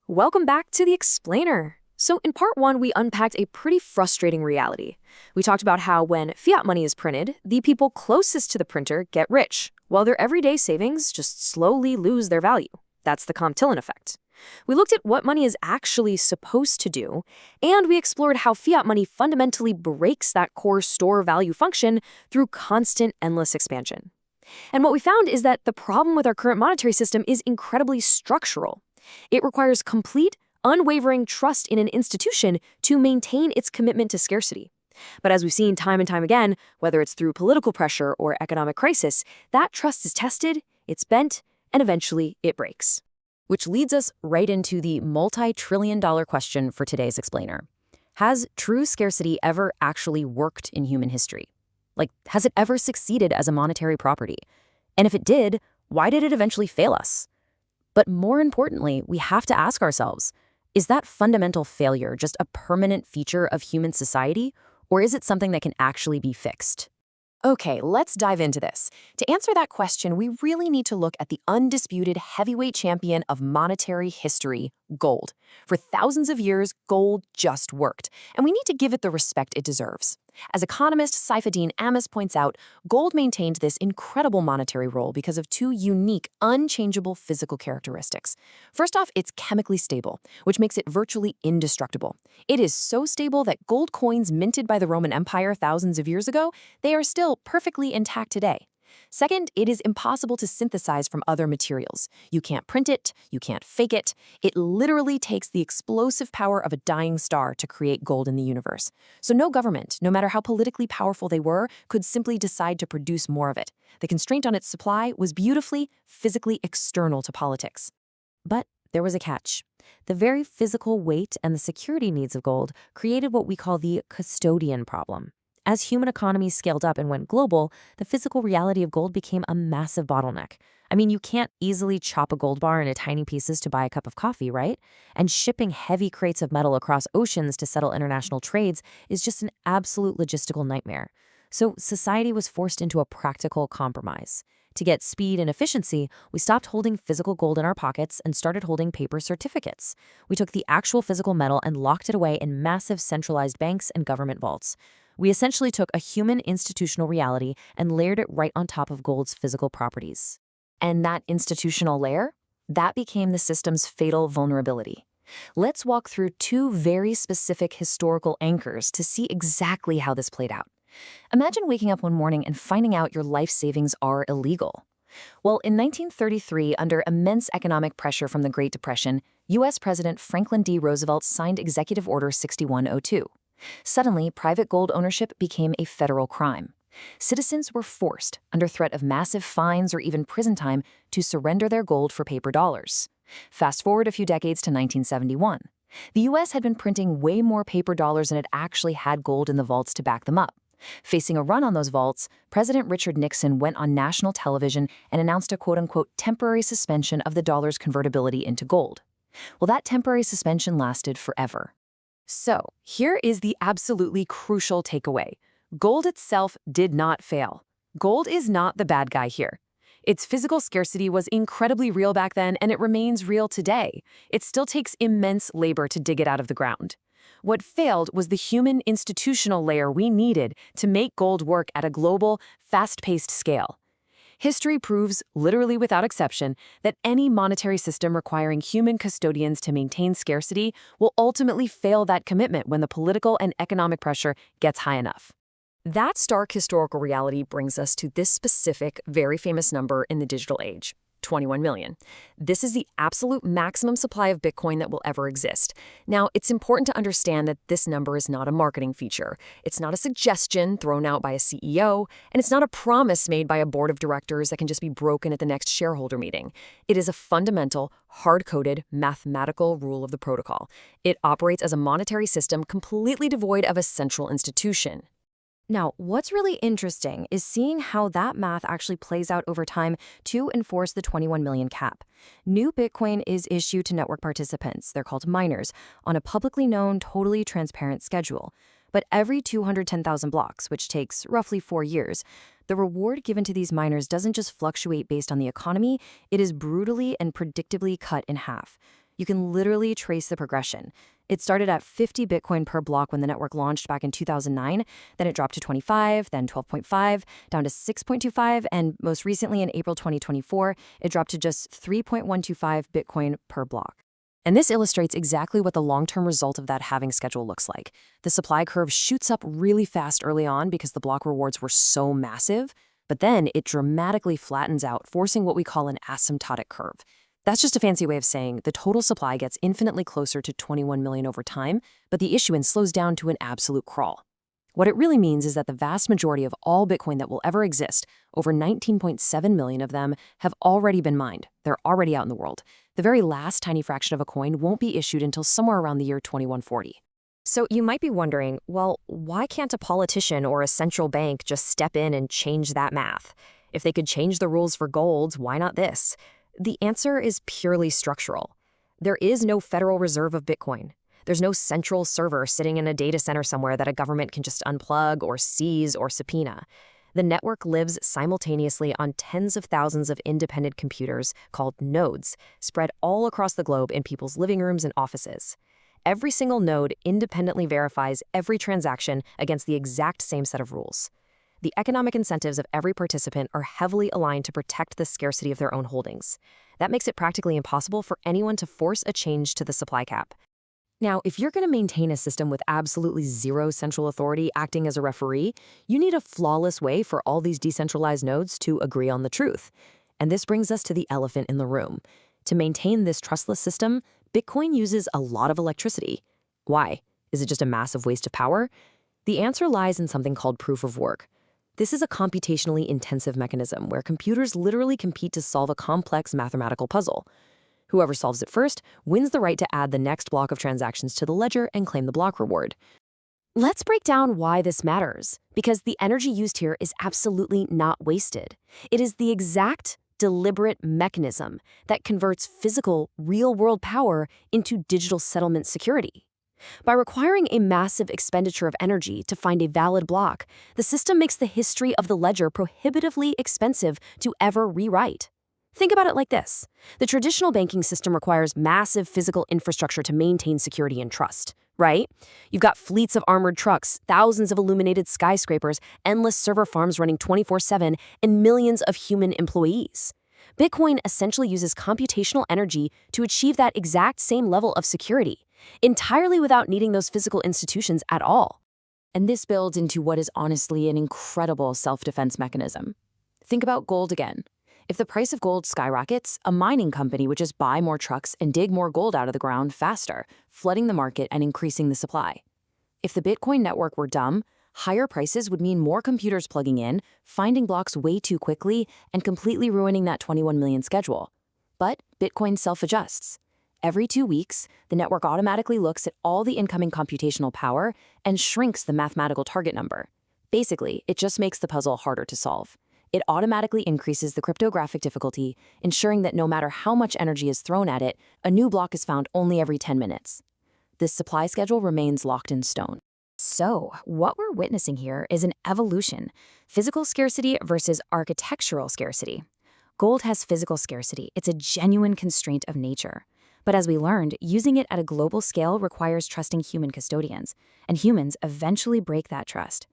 Welcome back to the Explainer. So, in part one, we unpacked a pretty frustrating reality. We talked about how when fiat money is printed, the people closest to the printer get rich, while their everyday savings just slowly lose their value. That's the Comptillion effect. We looked at what money is actually supposed to do, and we explored how fiat money fundamentally breaks that core store value function through constant, endless expansion. And what we found is that the problem with our current monetary system is incredibly structural. It requires complete, unwavering trust in an institution to maintain its commitment to scarcity. But as we've seen time and time again, whether it's through political pressure or economic crisis, that trust is tested, it's bent, and eventually it breaks. Which leads us right into the multi-trillion-dollar question for today's explainer. Has true scarcity ever actually worked in human history? Like, has it ever succeeded as a monetary property? And if it did, why did it eventually fail us? But more importantly, we have to ask ourselves, is that fundamental failure just a permanent feature of human society, or is it something that can actually be fixed? Okay, let's dive into this. To answer that question, we really need to look at the undisputed heavyweight champion of monetary history, gold. For thousands of years, gold just worked, and we need to give it the respect it deserves. As economist Saifedean Ammous points out, gold maintained this incredible monetary role because of two unique, unchangeable physical characteristics. First off, it's chemically stable, which makes it virtually indestructible. It is so stable that gold coins minted by the Roman Empire thousands of years ago, they are still perfectly intact today. Second, it is impossible to synthesize from other materials. You can't print it, you can't fake it. It literally takes the explosive power of a dying star to create gold in the universe. So no government, no matter how politically powerful they were, could simply decide to produce more of it. The constraint on its supply was beautifully, physically external to politics. But there was a catch. The very physical weight and the security needs of gold created what we call the custodian problem. As human economies scaled up and went global, the physical reality of gold became a massive bottleneck. I mean, you can't easily chop a gold bar into tiny pieces to buy a cup of coffee, right? And shipping heavy crates of metal across oceans to settle international trades is just an absolute logistical nightmare. So society was forced into a practical compromise. To get speed and efficiency, we stopped holding physical gold in our pockets and started holding paper certificates. We took the actual physical metal and locked it away in massive centralized banks and government vaults. We essentially took a human institutional reality and layered it right on top of gold's physical properties. And that institutional layer? That became the system's fatal vulnerability. Let's walk through two very specific historical anchors to see exactly how this played out. Imagine waking up one morning and finding out your life savings are illegal. Well, in 1933, under immense economic pressure from the Great Depression, U.S. President Franklin D. Roosevelt signed Executive Order 6102. Suddenly, private gold ownership became a federal crime. Citizens were forced, under threat of massive fines or even prison time, to surrender their gold for paper dollars. Fast forward a few decades to 1971. The U.S. had been printing way more paper dollars than it actually had gold in the vaults to back them up. Facing a run on those vaults, President Richard Nixon went on national television and announced a quote-unquote temporary suspension of the dollar's convertibility into gold. Well, that temporary suspension lasted forever. So, here is the absolutely crucial takeaway. Gold itself did not fail. Gold is not the bad guy here. Its physical scarcity was incredibly real back then, and it remains real today. It still takes immense labor to dig it out of the ground. What failed was the human institutional layer we needed to make gold work at a global, fast-paced scale. History proves, literally without exception, that any monetary system requiring human custodians to maintain scarcity will ultimately fail that commitment when the political and economic pressure gets high enough. That stark historical reality brings us to this specific, very famous number in the digital age. 21 million. This is the absolute maximum supply of Bitcoin that will ever exist. Now, it's important to understand that this number is not a marketing feature. It's not a suggestion thrown out by a CEO, and it's not a promise made by a board of directors that can just be broken at the next shareholder meeting. It is a fundamental, hard-coded, mathematical rule of the protocol. It operates as a monetary system completely devoid of a central institution. Now, what's really interesting is seeing how that math actually plays out over time to enforce the 21 million cap. New Bitcoin is issued to network participants, they're called miners, on a publicly known, totally transparent schedule. But every 210,000 blocks, which takes roughly 4 years, the reward given to these miners doesn't just fluctuate based on the economy, it is brutally and predictably cut in half. You can literally trace the progression. It started at 50 Bitcoin per block when the network launched back in 2009, then it dropped to 25, then 12.5, down to 6.25, and most recently in April 2024, it dropped to just 3.125 Bitcoin per block. And this illustrates exactly what the long-term result of that halving schedule looks like. The supply curve shoots up really fast early on because the block rewards were so massive, but then it dramatically flattens out, forcing what we call an asymptotic curve. That's just a fancy way of saying the total supply gets infinitely closer to 21 million over time, but the issuance slows down to an absolute crawl. What it really means is that the vast majority of all Bitcoin that will ever exist, over 19.7 million of them, have already been mined. They're already out in the world. The very last tiny fraction of a coin won't be issued until somewhere around the year 2140. So you might be wondering, well, why can't a politician or a central bank just step in and change that math? If they could change the rules for gold, why not this? The answer is purely structural. There is no Federal Reserve of Bitcoin. There's no central server sitting in a data center somewhere that a government can just unplug or seize or subpoena. The network lives simultaneously on tens of thousands of independent computers called nodes, spread all across the globe in people's living rooms and offices. Every single node independently verifies every transaction against the exact same set of rules. The economic incentives of every participant are heavily aligned to protect the scarcity of their own holdings. That makes it practically impossible for anyone to force a change to the supply cap. Now, if you're going to maintain a system with absolutely zero central authority acting as a referee, you need a flawless way for all these decentralized nodes to agree on the truth. And this brings us to the elephant in the room. To maintain this trustless system, Bitcoin uses a lot of electricity. Why? Is it just a massive waste of power? The answer lies in something called proof of work. This is a computationally intensive mechanism where computers literally compete to solve a complex mathematical puzzle. Whoever solves it first wins the right to add the next block of transactions to the ledger and claim the block reward. Let's break down why this matters, because the energy used here is absolutely not wasted. It is the exact, deliberate mechanism that converts physical, real-world power into digital settlement security. By requiring a massive expenditure of energy to find a valid block, the system makes the history of the ledger prohibitively expensive to ever rewrite. Think about it like this. The traditional banking system requires massive physical infrastructure to maintain security and trust, right? You've got fleets of armored trucks, thousands of illuminated skyscrapers, endless server farms running 24/7, and millions of human employees. Bitcoin essentially uses computational energy to achieve that exact same level of security, entirely without needing those physical institutions at all. And this builds into what is honestly an incredible self-defense mechanism. Think about gold again. If the price of gold skyrockets, a mining company would just buy more trucks and dig more gold out of the ground faster, flooding the market and increasing the supply. If the Bitcoin network were dumb, higher prices would mean more computers plugging in, finding blocks way too quickly, and completely ruining that 21 million schedule. But Bitcoin self-adjusts. Every 2 weeks, the network automatically looks at all the incoming computational power and shrinks the mathematical target number. Basically, it just makes the puzzle harder to solve. It automatically increases the cryptographic difficulty, ensuring that no matter how much energy is thrown at it, a new block is found only every 10 minutes. This supply schedule remains locked in stone. So, what we're witnessing here is an evolution: physical scarcity versus architectural scarcity. Gold has physical scarcity. It's a genuine constraint of nature. But as we learned, using it at a global scale requires trusting human custodians, and humans eventually break that trust.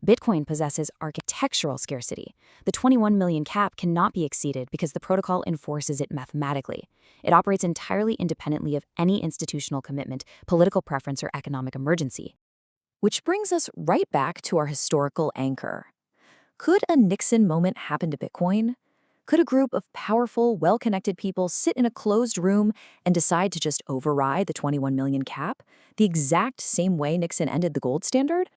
Bitcoin possesses architectural scarcity. The 21 million cap cannot be exceeded because the protocol enforces it mathematically. It operates entirely independently of any institutional commitment, political preference, or economic emergency. Which brings us right back to our historical anchor. Could a Nixon moment happen to Bitcoin? Could a group of powerful, well-connected people sit in a closed room and decide to just override the 21 million cap, the exact same way Nixon ended the gold standard?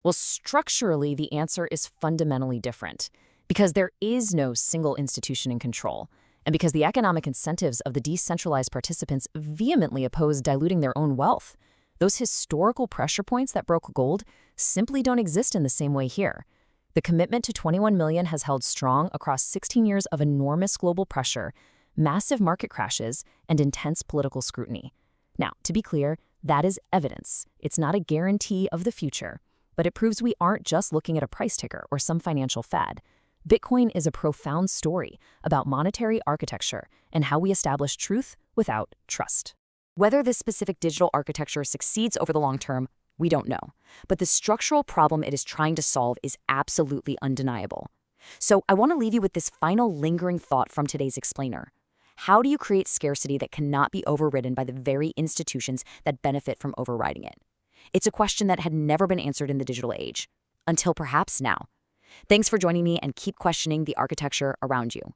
Well, structurally, the answer is fundamentally different, because there is no single institution in control, and because the economic incentives of the decentralized participants vehemently oppose diluting their own wealth. Those historical pressure points that broke gold simply don't exist in the same way here. The commitment to 21 million has held strong across 16 years of enormous global pressure, massive market crashes, and intense political scrutiny. Now, to be clear, that is evidence. It's not a guarantee of the future, but it proves we aren't just looking at a price ticker or some financial fad. Bitcoin is a profound story about monetary architecture and how we establish truth without trust. Whether this specific digital architecture succeeds over the long term, we don't know. But the structural problem it is trying to solve is absolutely undeniable. So I want to leave you with this final lingering thought from today's explainer. How do you create scarcity that cannot be overridden by the very institutions that benefit from overriding it? It's a question that had never been answered in the digital age, until perhaps now. Thanks for joining me, and keep questioning the architecture around you.